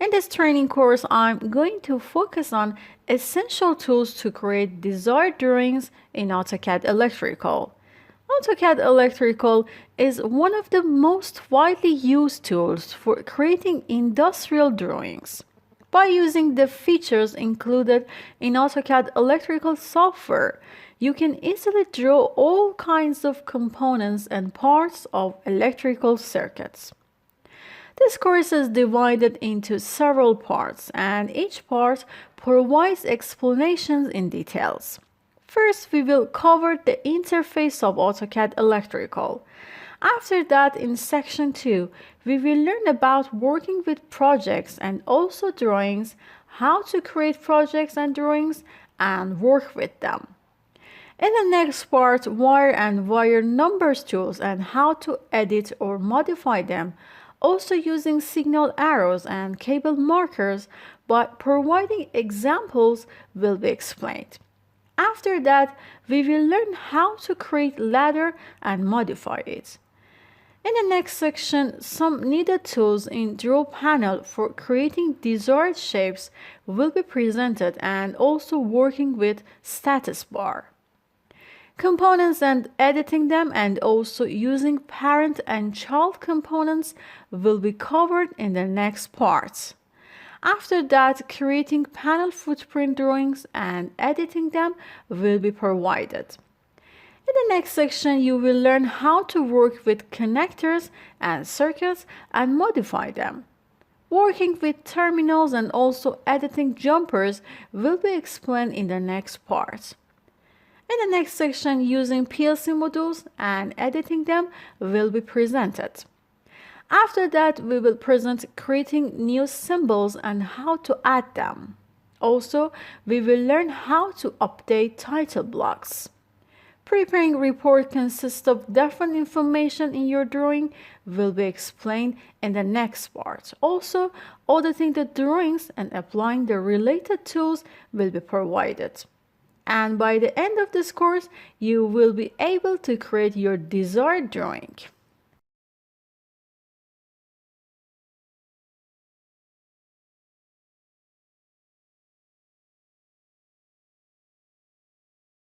In this training course, I'm going to focus on essential tools to create desired drawings in AutoCAD Electrical. AutoCAD Electrical is one of the most widely used tools for creating industrial drawings. By using the features included in AutoCAD Electrical software, you can easily draw all kinds of components and parts of electrical circuits. This course is divided into several parts, and each part provides explanations in details. First, we will cover the interface of AutoCAD Electrical. After that, in section 2, we will learn about working with projects and also drawings, how to create projects and drawings, and work with them. In the next part, wire and wire numbers tools and how to edit or modify them, also using signal arrows and cable markers, but providing examples will be explained. After that, we will learn how to create ladder and modify it. In the next section, some needed tools in draw panel for creating desired shapes will be presented and also working with status bar. Components and editing them and also using parent and child components will be covered in the next parts. After that, creating panel footprint drawings and editing them will be provided. In the next section, you will learn how to work with connectors and circuits and modify them. Working with terminals and also editing jumpers will be explained in the next part. In the next section, using PLC modules and editing them will be presented. After that, we will present creating new symbols and how to add them. Also, we will learn how to update title blocks. Preparing report consists of different information in your drawing will be explained in the next part. Also, auditing the drawings and applying the related tools will be provided. And by the end of this course, you will be able to create your desired drawing.